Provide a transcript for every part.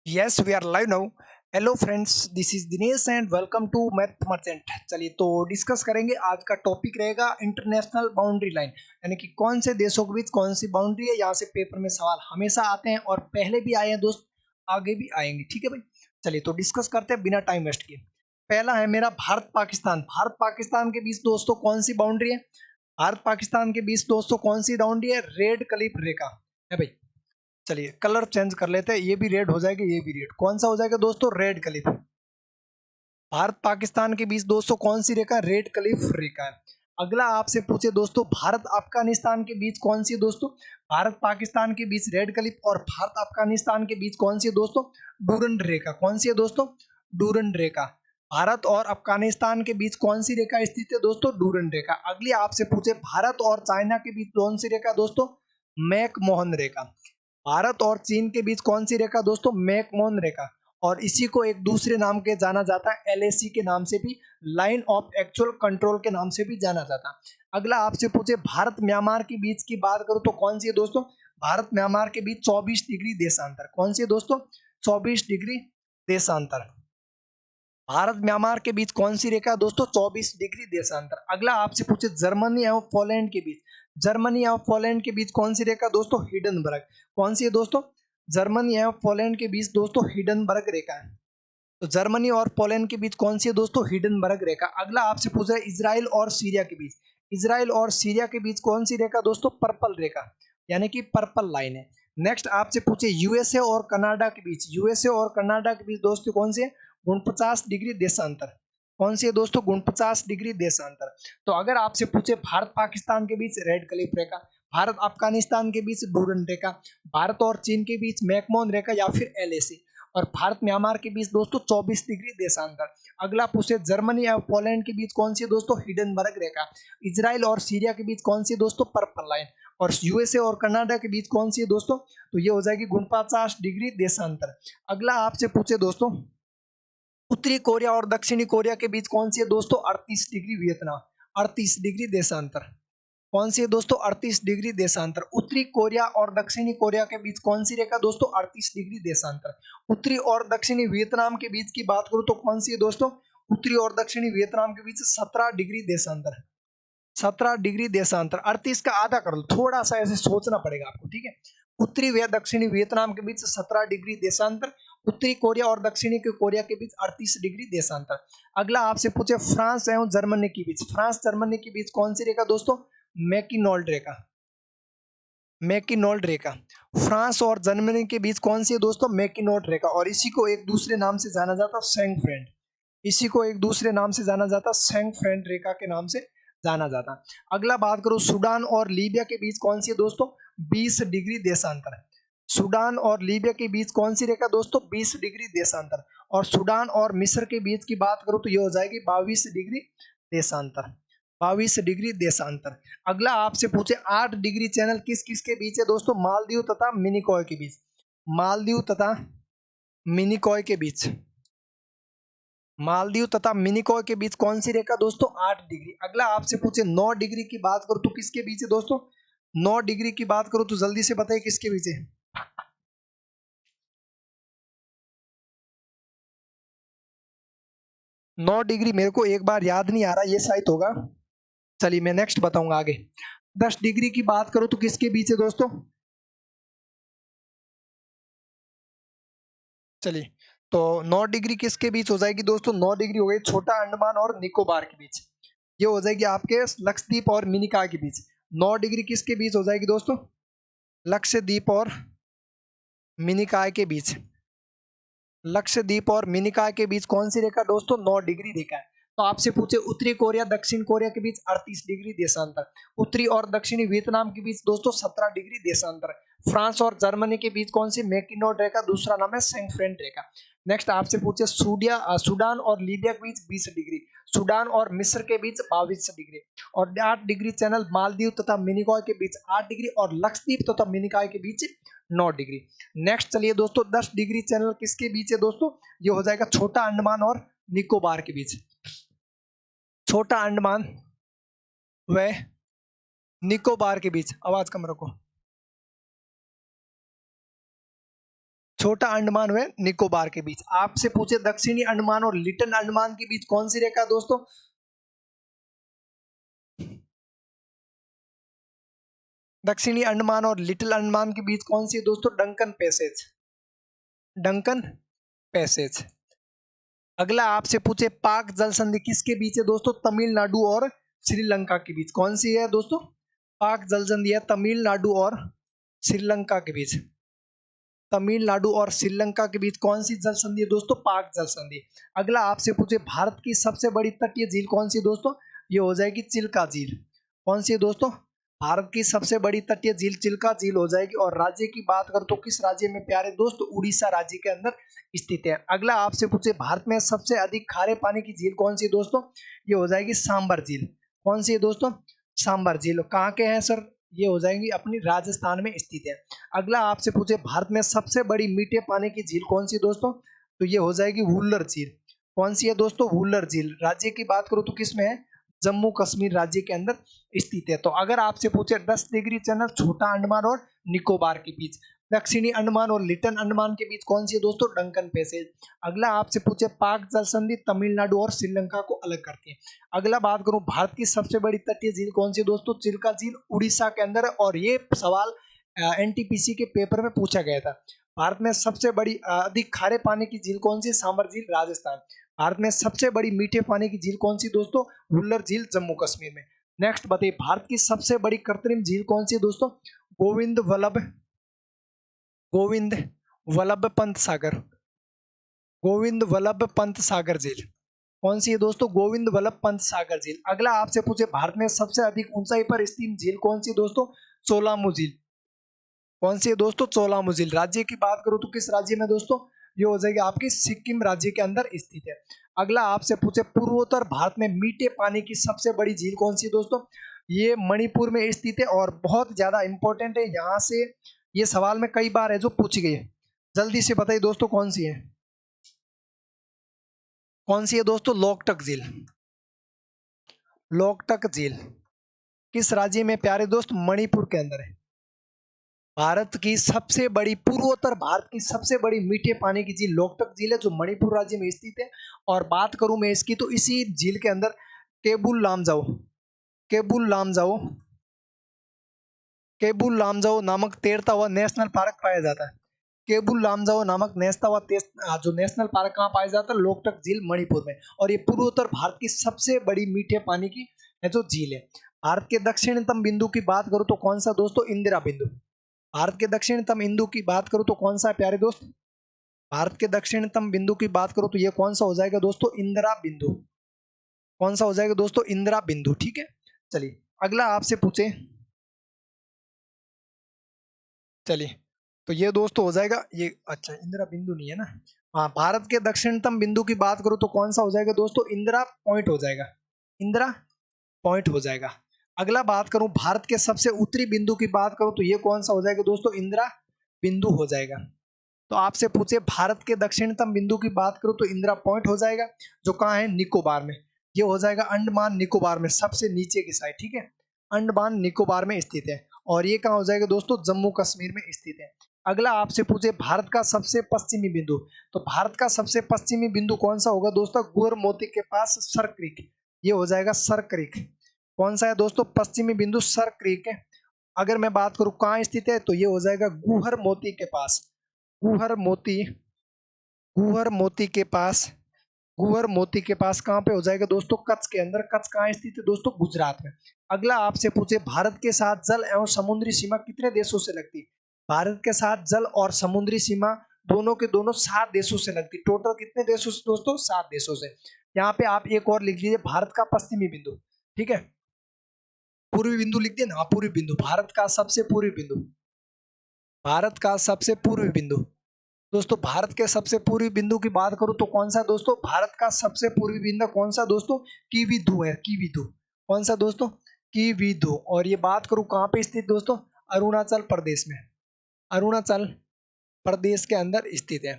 Yes we are live now. Hello friends, this is Dinesh and welcome to Math Merchant. चलिए तो discuss करेंगे। आज का टॉपिक रहेगा इंटरनेशनल बाउंड्री लाइन, यानी कि कौन से देशों के बीच कौन सी बाउंड्री है। यहाँ से पेपर में सवाल हमेशा आते हैं और पहले भी आए हैं दोस्त, आगे भी आएंगे। ठीक है भाई, चलिए तो डिस्कस करते हैं बिना टाइम वेस्ट किए। पहला है मेरा भारत पाकिस्तान। भारत पाकिस्तान के बीच दोस्तों कौन सी बाउंड्री है? भारत पाकिस्तान के बीच दोस्तों कौन सी बाउंड्री है? रेड क्लिफ रेखा है भाई। चलिए कलर चेंज कर लेते हैं, ये भी रेड हो जाएगा, ये भी रेड। कौन सा हो जाएगा दोस्तों? Red Cliff. भारत पाकिस्तान के बीच दोस्तों कौन सी रेखा? रेड क्लिफ रेखा है। अगला आपसे पूछे दोस्तों, भारत अफगानिस्तान के बीच कौन सी है दोस्तों? भारत पाकिस्तान के बीच रेड क्लिफ और भारत अफगानिस्तान के बीच कौन सी है दोस्तों? डूरंड रेखा। कौन सी है दोस्तों? डूरंड रेखा। भारत और अफगानिस्तान के बीच कौन सी रेखा स्थित है दोस्तों? डूरंड रेखा। अगली आपसे पूछे, भारत और चाइना के बीच कौन सी रेखा दोस्तों? मैकमोहन रेखा। भारत और चीन के बीच कौन सी रेखा दोस्तों? मैकमोहन रेखा। और इसी को एक दूसरे नाम के जाना जाता है, एलएसी के नाम से भी, लाइन ऑफ एक्चुअल कंट्रोल के नाम से भी जाना जाता है। अगला आपसे पूछे, भारत म्यांमार के बीच की बात करूं तो कौन सी है दोस्तों? भारत म्यांमार के बीच 24 डिग्री देशांतर। कौन सी है दोस्तों? 24 डिग्री देशांतर। भारत म्यांमार के बीच कौन सी रेखा दोस्तों? 24 डिग्री देशांतर। अगला आपसे पूछे, जर्मनी एवं पोलैंड के बीच, जर्मनी एवं पोलैंड के बीच कौन सी रेखा दोस्तों? हिडनबर्ग। कौन सी है दोस्तों? जर्मनी एवं पोलैंड के बीच दोस्तों हिडनबर्ग रेखा है। तो जर्मनी और पोलैंड के बीच कौन सी है दोस्तों? हिडनबर्ग रेखा। अगला आपसे पूछा है, इजराइल और सीरिया के बीच, इजराइल और सीरिया के बीच कौन सी रेखा दोस्तों? पर्पल रेखा, यानी कि पर्पल लाइन है। नेक्स्ट आपसे पूछे, यूएसए और कनाडा के बीच, यूएसए और कनाडा के बीच दोस्तों कौन सी है? 49 डिग्री देशांतर। कौन सी है दोस्तों? 49 डिग्री देशांतर। तो अगर आपसे पूछे, भारत पाकिस्तान के बीच रेड क्लिफ रेखा, भारत अफगानिस्तान के बीच डूरंड रेखा, भारत और चीन के बीच मैकमोहन रेखा या फिर एलएसी, और भारत म्यांमार के बीच दोस्तों 24 डिग्री देशांतर। अगला पूछे, जर्मनी और पोलैंड के बीच कौन सी दोस्तों? हिडनबर्ग रेखा। इजराइल और सीरिया के बीच कौन सी दोस्तों? Purple line. और यूएसए और कनाडा के बीच कौन सी है दोस्तों? तो ये हो जाएगी 49 डिग्री देशांतर। अगला आपसे पूछे दोस्तों, उत्तरी कोरिया और दक्षिणी कोरिया के बीच कौन सी है दोस्तों? 38 डिग्री वियतनाम। 38 डिग्री देशांतर। कौन सी है दोस्तों? 38 डिग्री देशांतर। उत्तरी कोरिया और दक्षिणी कोरिया के बीच कौन सी रेखा दोस्तों? 38 डिग्री देशांतर। उत्तरी और दक्षिणी वियतनाम के बीच की बात करूं तो कौन सी है दोस्तों? उत्तरी और दक्षिणी वियतनाम के बीच 17 डिग्री देशांतर। 17 डिग्री देशांतर। 38 का आधा कर लो, थोड़ा सा ऐसे सोचना पड़ेगा आपको, ठीक है। उत्तरी व दक्षिणी वियतनाम के बीच 17 डिग्री देशांतर। उत्तरी कोरिया और दक्षिणी कोरिया के बीच 38 डिग्री देशांतर। अगला आपसे पूछे, फ्रांस एवं जर्मनी के बीच, फ्रांस जर्मनी के बीच कौन सी रेखा दोस्तों? मैकिनोल्ड रेखा। मैकिनोल्ड रेखा। फ्रांस और जर्मनी के बीच कौन सी है दोस्तों? मैकिनोल्ड रेखा। और इसी को एक दूसरे नाम से जाना जाता है सेंग फ्रेंड। इसी को एक दूसरे नाम से जाना जाता है सेंग फ्रेंड रेखा के नाम से जाना जाता है। अगला बात करो, सूडान और लीबिया के बीच कौन सी है दोस्तों? 20 डिग्री देशांतर। सूडान और लीबिया के बीच कौन सी रेखा दोस्तों? 20 डिग्री देशांतर। और सूडान और मिस्र के बीच की बात करो तो ये हो जाएगी 22 डिग्री देशांतर। 22 डिग्री देशांतर। अगला आपसे पूछे, 8 डिग्री चैनल किस किस के बीच है दोस्तों? मालदीव तथा मिनिकॉय के बीच। मालदीव तथा मिनिकॉय के बीच, मालदीव तथा मिनिकॉय के बीच कौन सी रेखा दोस्तों? 8 डिग्री। अगला आपसे पूछे, 9 डिग्री की बात करो तो किसके बीच है दोस्तों? 9 डिग्री की बात करो तो जल्दी से बताइए किसके बीच है? 9 डिग्री मेरे को एक बार याद नहीं आ रहा, ये शायद होगा। चलिए मैं नेक्स्ट बताऊंगा आगे। 10 डिग्री की बात करो तो किसके बीच है दोस्तों? चलिए, तो 9 डिग्री किसके बीच हो जाएगी दोस्तों? 9 डिग्री हो गई छोटा अंडमान और निकोबार के बीच। ये हो जाएगी आपके लक्षद्वीप और मिनिकॉय के बीच। 9 डिग्री किसके बीच हो जाएगी दोस्तों? लक्षद्वीप और मिनिकॉय के बीच। लक्षद्वीप और मिनिकॉय के बीच कौन सी रेखा दोस्तों? 9 डिग्री रेखा है। तो आपसे पूछे, उत्तरी कोरिया दक्षिण कोरिया के बीच 38 डिग्री देशांतर। उत्तरी और दक्षिणी वियतनाम के बीच दोस्तों 17 डिग्री देशांतर। फ्रांस और जर्मनी के बीच कौन सी? मैकिनोड रेखा, दूसरा नाम है सेंगफ्रेंड रेखा। नेक्स्ट आपसे पूछे, सूडान और लीबिया के बीच 20 डिग्री। सूडान और मिस्र के बीच 22 डिग्री। और 8 डिग्री चैनल मालदीव तथा मिनिकॉय के बीच 8 डिग्री, और लक्षद्वीप तथा मिनिकॉय के बीच 9 डिग्री। नेक्स्ट चलिए दोस्तों, 10 डिग्री चैनल किसके बीच है दोस्तों? ये हो जाएगा छोटा अंडमान और निकोबार के बीच। छोटा अंडमान व निकोबार के बीच। आवाज कम रखो। छोटा अंडमान व निकोबार के बीच। आपसे पूछे दक्षिणी अंडमान और लिटिल अंडमान के बीच कौन सी रेखा दोस्तों? दक्षिणी अंडमान और लिटिल अंडमान के बीच कौन सी है दोस्तों? Duncan passage. Duncan passage. अगला आपसे पूछे पाक जल संधि किसके बीच है दोस्तों? तमिलनाडु और श्रीलंका के बीच। कौन सी है दोस्तों? पाक जल संधि है तमिलनाडु और श्रीलंका के बीच। तमिलनाडु और श्रीलंका के बीच कौन सी जल संधि है दोस्तों? पाक जल संधि। अगला आपसे पूछे भारत की सबसे बड़ी तटीय झील कौन सी दोस्तों? ये हो जाएगी चिल्का झील। कौन सी है दोस्तों? भारत की सबसे बड़ी तटीय झील चिल्का झील हो जाएगी। और राज्य की बात करें तो किस राज्य में प्यारे दोस्त? उड़ीसा राज्य के अंदर स्थित है। अगला आपसे पूछे भारत में सबसे अधिक खारे पानी की झील कौन सी दोस्तों? ये हो जाएगी सांबर झील। कौन सी है दोस्तों? सांबर झील। कहाँ के हैं सर? ये हो जाएंगी अपनी राजस्थान में स्थित है। अगला आपसे पूछे भारत में सबसे बड़ी मीठे पानी की झील कौन सी दोस्तों? तो ये हो जाएगी वुल्लर झील। कौन सी है दोस्तों? वुल्लर झील। राज्य की बात करूं तो किसमें है? जम्मू कश्मीर राज्य के अंदर स्थित है। तो अगर आपसे पूछे 10 डिग्री चैनल छोटा अंडमान और निकोबार के बीच, दक्षिणी अंडमान और लिटिल अंडमान के बीच कौन सी है दोस्तों? Duncan passage. अगला आपसे पूछे पाक जल संधि तमिलनाडु और श्रीलंका को अलग करती है। अगला बात करूं भारत की सबसे बड़ी तटीय झील कौन सी दोस्तों? चिल्का झील उड़ीसा के अंदर है। और ये सवाल एनटीपीसी के पेपर में पूछा गया था। भारत में सबसे बड़ी अधिक खारे पानी की झील कौन सी? सांबर झील राजस्थान। भारत में सबसे बड़ी मीठे पानी की झील कौन सी दोस्तों? वुल्लर झील जम्मू कश्मीर में। नेक्स्ट बताइए भारत की सबसे बड़ी कृत्रिम झील कौन सी है दोस्तों? गोविंद वल्लभ गोविंद वल्लभ पंत सागर। गोविंद वल्लभ पंत सागर झील। कौन सी है दोस्तों? गोविंद वल्लभ पंत सागर झील। अगला आपसे पूछे भारत में सबसे अधिक ऊंचाई पर स्थित झील कौन सी दोस्तों? सोलामू झील। कौन सी है दोस्तों? सोलामू झील। राज्य की बात करूं तो किस राज्य में दोस्तों? ये हो जाएगी आपकी सिक्किम राज्य के अंदर स्थित है। अगला आपसे पूछे पूर्वोत्तर भारत में मीठे पानी की सबसे बड़ी झील कौन सी दोस्तों? ये मणिपुर में स्थित है और बहुत ज्यादा इंपॉर्टेंट है। यहाँ से ये सवाल में कई बार है जो पूछी गई है। जल्दी से बताइए दोस्तों कौन सी है? कौन सी है दोस्तों? लोकटक झील। लोकटक झील किस राज्य में प्यारे दोस्त? मणिपुर के अंदर है। भारत की सबसे बड़ी पूर्वोत्तर भारत की सबसे बड़ी मीठे पानी की झील लोकटक झील है जो मणिपुर राज्य में स्थित है। और बात करूं मैं इसकी तो इसी झील के अंदर केबुल लामजाओ केबुल लामजाओ केबुल लामजाओ नामक तैरता हुआ नेशनल पार्क पाया जाता है। केबुल लामजाओ नामक जो नेशनल पार्क कहाँ पाया जाता है? लोकटक झील मणिपुर में। और ये पूर्वोत्तर भारत की सबसे बड़ी मीठे पानी की जो झील है। भारत के दक्षिणतम बिंदु की बात करूं तो कौन सा दोस्तों? इंदिरा बिंदु। भारत के दक्षिणतम बिंदु की बात करूं तो कौन सा है प्यारे दोस्त? भारत के दक्षिणतम बिंदु की बात करूं तो ये कौन सा हो जाएगा दोस्तों? इंदिरा बिंदु। कौन सा हो जाएगा दोस्तों? इंदिरा बिंदु। ठीक है। चलिए अगला आपसे पूछे। चलिए तो ये दोस्तों हो जाएगा ये। अच्छा इंदिरा बिंदु नहीं है ना। हाँ भारत के दक्षिणतम बिंदु की बात करूं तो कौन सा हो जाएगा दोस्तों? इंदिरा पॉइंट हो जाएगा। इंदिरा पॉइंट हो जाएगा। अगला बात करूं भारत के सबसे उत्तरी बिंदु की बात करूं तो ये कौन सा हो जाएगा दोस्तों? इंदिरा बिंदु हो जाएगा। तो आपसे पूछे भारत के दक्षिणतम बिंदु की बात करूं तो इंदिरा पॉइंट हो जाएगा जो कहाँ है? निकोबार में। ये हो जाएगा अंडमान निकोबार में सबसे नीचे की साइड। ठीक है। अंडमान निकोबार में स्थित है। और ये कहाँ हो जाएगा दोस्तों? जम्मू कश्मीर में स्थित है। अगला आपसे पूछे भारत का सबसे पश्चिमी बिंदु। तो भारत का सबसे पश्चिमी बिंदु कौन सा होगा दोस्तों? गुहर मोती के पास सर क्रीक। ये हो जाएगा सर क्रीक। कौन सा है दोस्तों? पश्चिमी बिंदु सर क्रीक है। अगर मैं बात करूं कहाँ स्थित है तो ये हो जाएगा गुहर मोती के पास। गुहर मोती गुहर मोती के पास गुहर मोती के पास कहाँ पे हो जाएगा दोस्तों? कच्छ के अंदर। कच्छ कहाँ स्थित है दोस्तों? गुजरात में। अगला आपसे पूछे भारत के साथ जल एवं समुद्री सीमा कितने देशों से लगती है? भारत के साथ जल और समुद्री सीमा दोनों के दोनों 7 देशों से लगती। टोटल कितने देशों से दोस्तों? 7 देशों से। यहाँ पे आप एक और लिख लीजिए भारत का पश्चिमी बिंदु। ठीक है। पूर्वी बिंदु लिख दिए ना। पूर्वी बिंदु भारत का सबसे पूर्वी बिंदु। भारत का सबसे पूर्वी बिंदु। दोस्तों भारत के सबसे पूर्वी बिंदु की बात करूं तो कौन सा दोस्तों? भारत का सबसे पूर्वी बिंदु कौन सा दोस्तों? कीवीधु है। कीवीधु। कौन सा दोस्तों? कीवीधु। और ये बात करूं कहाँ पे स्थित दोस्तों? अरुणाचल प्रदेश में। अरुणाचल प्रदेश के अंदर स्थित है।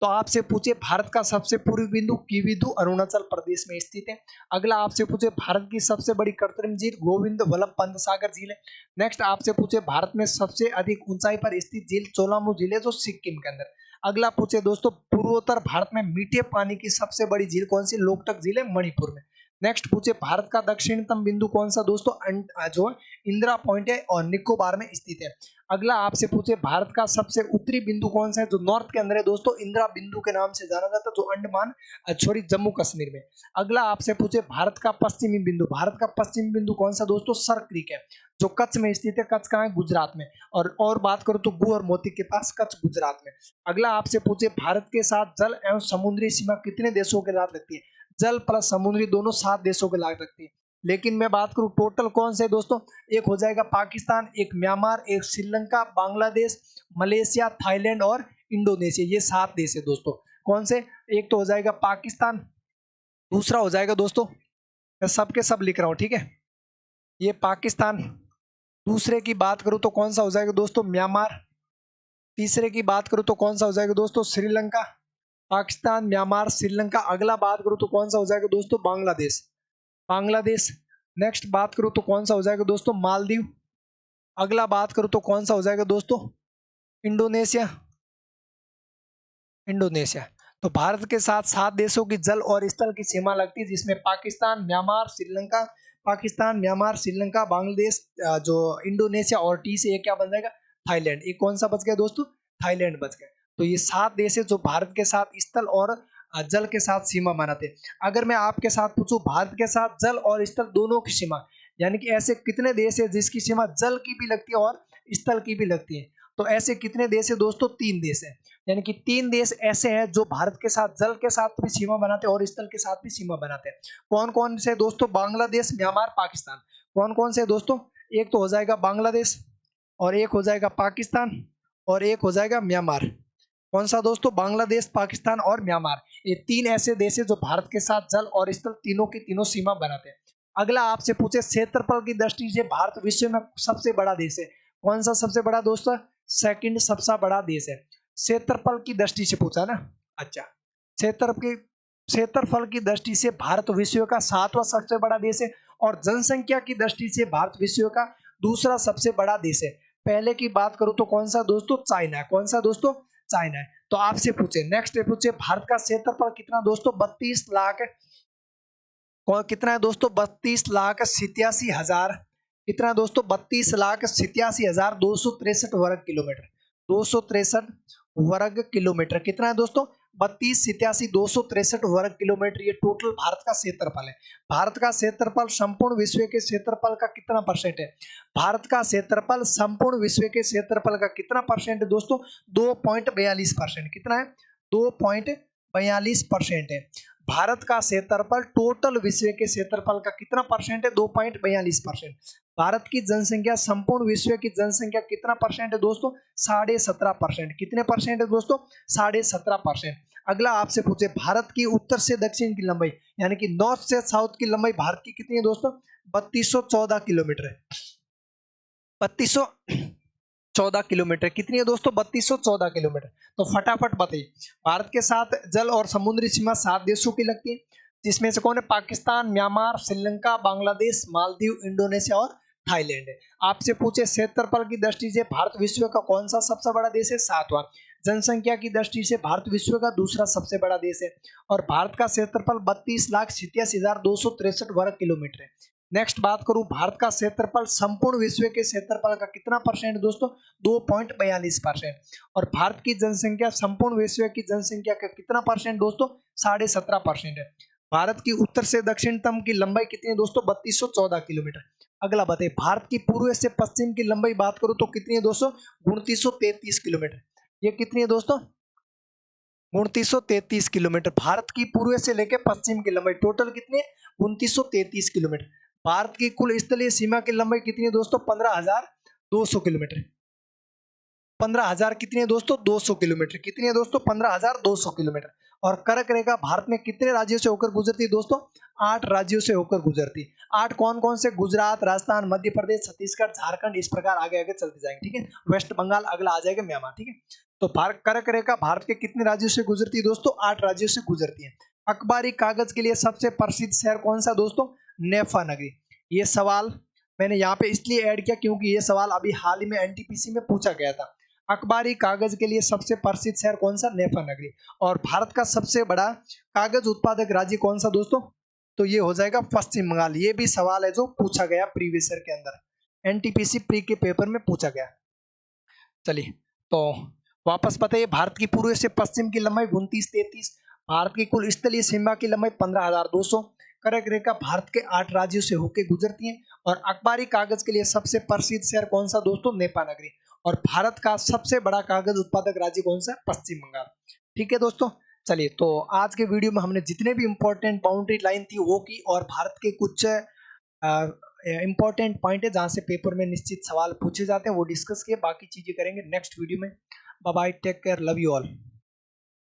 तो आपसे पूछे भारत का सबसे पूर्वी बिंदु कीवीधु अरुणाचल प्रदेश में स्थित है। अगला आपसे पूछे भारत की सबसे बड़ी कृत्रिम झील गोविंद वल्लभ पंत सागर झील है। नेक्स्ट आपसे पूछे भारत में सबसे अधिक ऊंचाई पर स्थित झील चोलामू झील है जो सिक्किम के अंदर। अगला पूछे दोस्तों, पूर्वोत्तर भारत में मीठे पानी की सबसे बड़ी झील कौन सी? लोकटक झील है मणिपुर में। नेक्स्ट पूछे, भारत का दक्षिणतम बिंदु कौन सा दोस्तों? जो इंदिरा पॉइंट है और निकोबार में स्थित है। अगला आपसे पूछे, भारत का सबसे उत्तरी बिंदु कौन सा है? जो नॉर्थ के अंदर है दोस्तों, इंदिरा बिंदु के नाम से जाना जाता है, जो अंडमान सॉरी जम्मू कश्मीर में। अगला आपसे पूछे, भारत का पश्चिमी बिंदु, भारत का पश्चिमी बिंदु कौन सा दोस्तों? सर क्रीक है, जो कच्छ में स्थित है। कच्छ कहाँ है? गुजरात में। और बात करूं तो गु और मोती के पास, कच्छ गुजरात में। अगला आपसे पूछे, भारत के साथ जल एवं समुद्री सीमा कितने देशों के साथ लगती है? जल प्लस समुद्री दोनों 7 देशों के साथ लगती है। लेकिन मैं बात करूं टोटल कौन से दोस्तों, एक हो जाएगा पाकिस्तान, एक म्यांमार, एक श्रीलंका, बांग्लादेश, मलेशिया, थाईलैंड और इंडोनेशिया। ये 7 देश है दोस्तों। कौन से? एक तो हो जाएगा पाकिस्तान, दूसरा हो जाएगा दोस्तों, मैं सबके सब लिख रहा हूं, ठीक है, ये पाकिस्तान। दूसरे की बात करूं तो कौन सा हो जाएगा दोस्तों? म्यांमार। तीसरे की बात करूं तो कौन सा हो जाएगा दोस्तों? श्रीलंका। पाकिस्तान, म्यांमार, श्रीलंका। अगला बात करूं तो कौन सा हो जाएगा दोस्तों? बांग्लादेश। बांग्लादेश। नेक्स्ट बात करूं तो कौन सा हो जाएगा दोस्तों? मालदीव। अगला बात करूं तो कौन सा हो जाएगा दोस्तों? इंडोनेशिया। इंडोनेशिया। तो भारत के साथ 7 देशों की जल और स्थल की सीमा लगती है, जिसमें पाकिस्तान, म्यांमार, श्रीलंका, पाकिस्तान, म्यांमार, श्रीलंका, बांग्लादेश, जो इंडोनेशिया, और टी से ये क्या बन जाएगा? थाईलैंड। ये कौन सा बच गया दोस्तों? थाईलैंड बच गया। तो ये 7 देश है जो भारत के साथ स्थल और जल के साथ सीमा बनाते हैं। अगर मैं आपके साथ पूछूं, भारत के साथ जल और स्थल दोनों की सीमा, यानी कि ऐसे कितने देश है जिसकी सीमा जल की भी लगती है और स्थल की भी लगती है? तो ऐसे कितने देश है दोस्तों? 3 देश है। यानी कि 3 देश ऐसे हैं जो भारत के साथ जल के साथ भी सीमा बनाते हैं और स्थल के साथ भी सीमा बनाते हैं। कौन कौन से दोस्तों? बांग्लादेश, म्यांमार, पाकिस्तान। कौन कौन से दोस्तों? एक तो हो जाएगा बांग्लादेश, और एक हो जाएगा पाकिस्तान, और एक हो जाएगा म्यांमार। कौन सा दोस्तों? बांग्लादेश, पाकिस्तान और म्यांमार। ये 3 ऐसे देश है जो भारत के साथ जल और स्थल तीनों की तीनों सीमा बनाते हैं। अगला आपसे पूछे, क्षेत्रफल की दृष्टि से भारत विश्व में सबसे बड़ा देश है। कौन सा सबसे बड़ा दोस्तों? सेकंड सबसे बड़ा देश है। क्षेत्रफल की दृष्टि से पूछा ना। अच्छा, क्षेत्रफल की दृष्टि से भारत विश्व का 7वां सबसे बड़ा देश है, और जनसंख्या की दृष्टि से भारत विश्व का दूसरा सबसे बड़ा देश है। पहले की बात करूं तो कौन सा दोस्तों? चाइना है। कौन सा दोस्तों? चाइना है। तो आपसे पूछे, नेक्स्ट पूछे, भारत का क्षेत्रफल कितना दोस्तों? 32 लाख। कितना है दोस्तों? 32,87,000। कितना है दोस्तों? 32,87,263 वर्ग किलोमीटर। 263 वर्ग किलोमीटर। कितना है दोस्तों? 32,87,263 वर्ग किलोमीटर। ये टोटल भारत का क्षेत्रफल है। भारत का क्षेत्रफल संपूर्ण विश्व के क्षेत्रफल का कितना परसेंट है? भारत का क्षेत्रफल संपूर्ण विश्व के क्षेत्रफल का कितना परसेंट है दोस्तों? 2.42%। कितना है? 2.42% है। भारत का क्षेत्रफल टोटल विश्व के क्षेत्रफल का कितना परसेंट है? 2.42%। भारत की जनसंख्या संपूर्ण विश्व की जनसंख्या कितना परसेंट है दोस्तों? 17.5%। कितने परसेंट है दोस्तों? 17.5%। अगला आपसे पूछे, भारत की उत्तर से दक्षिण की लंबाई, यानी कि नॉर्थ से साउथ की लंबाई भारत की कितनी है दोस्तों? 3214 किलोमीटर है। 3214 किलोमीटर। कितनी है दोस्तों? 3214 किलोमीटर। तो फटाफट बताइए, भारत के साथ जल और समुद्री सीमा 7 देशों की लगती है, जिसमें से कौन है? पाकिस्तान, म्यांमार, श्रीलंका, बांग्लादेश, मालदीव, इंडोनेशिया और थाईलैंड है। आपसे पूछे, क्षेत्रफल की दृष्टि से भारत विश्व का कौन सा सबसे बड़ा देश है? 7वां। जनसंख्या की दृष्टि से भारत विश्व का दूसरा सबसे बड़ा देश है, और भारत का क्षेत्रफल 32,87,263 वर्ग किलोमीटर है। नेक्स्ट बात करूं, भारत का क्षेत्रफल संपूर्ण विश्व के क्षेत्रफल का कितना परसेंट दोस्तों? 2.42%। और भारत की जनसंख्या संपूर्ण विश्व की जनसंख्या का कितना परसेंट दोस्तों? 17.5% है। भारत की उत्तर से दक्षिणतम की लंबाई कितनी है दोस्तों? 3214 किलोमीटर। अगला बताइए, भारत की पूर्व से पश्चिम की लंबाई बात करूं तो कितनी है दोस्तों? 2933 किलोमीटर। ये कितनी है दोस्तों? 2933 किलोमीटर। भारत की पूर्व से लेकर पश्चिम की लंबाई टोटल कितनी है? 2933 किलोमीटर। भारत की कुल स्थलीय सीमा की लंबाई कितनी है दोस्तों? 15,200 किलोमीटर। 15,000 कितनी है दोस्तों? 200 किलोमीटर। कितनी है दोस्तों? 15,200 किलोमीटर। और कर्क रेखा भारत में कितने राज्यों से होकर गुजरती है दोस्तों? 8 राज्यों से होकर गुजरती। 8 कौन कौन से? गुजरात, राजस्थान, मध्य प्रदेश, छत्तीसगढ़, झारखंड। इस प्रकार आगे आगे चलते जाएंगे, ठीक है। वेस्ट बंगाल अगला आ जाएगा, म्यांमार, ठीक है। तो भारत कर्क रेखा भारत के कितने राज्यों से गुजरती है दोस्तों? 8 राज्यों से गुजरती है। अखबारी कागज के लिए सबसे प्रसिद्ध शहर कौन सा दोस्तों? नेफा नगरी। ये सवाल मैंने यहाँ पे इसलिए ऐड किया क्योंकि ये सवाल अभी हाल ही में एनटीपीसी में पूछा गया था। अखबारी कागज के लिए सबसे प्रसिद्ध शहर कौन सा? नेफा नगरी। और भारत का सबसे बड़ा कागज उत्पादक राज्य कौन सा दोस्तों? तो ये हो जाएगा पश्चिम बंगाल। ये भी सवाल है जो पूछा गया प्रीवियस ईयर के अंदर, एनटीपीसी प्री के पेपर में पूछा गया। चलिए तो वापस बताइए, भारत की पूर्व से पश्चिम की लंबाई 2933, भारत की कुल स्थलीय सीमा की लंबाई 15,200, कर्क रेखा भारत के 8 राज्यों से होकर गुजरती है। और अखबारी कागज के लिए सबसे प्रसिद्ध शहर कौन सा दोस्तों? नेपा नगरी। और भारत का सबसे बड़ा कागज उत्पादक राज्य कौन सा? पश्चिम बंगाल। ठीक है दोस्तों, चलिए तो आज के वीडियो में हमने जितने भी इंपॉर्टेंट बाउंड्री लाइन थी वो की, और भारत के कुछ इंपॉर्टेंट पॉइंट है जहां से पेपर में निश्चित सवाल पूछे जाते हैं वो डिस्कस किए। बाकी चीजें करेंगे नेक्स्ट वीडियो में। Bye bye, take care, love you all.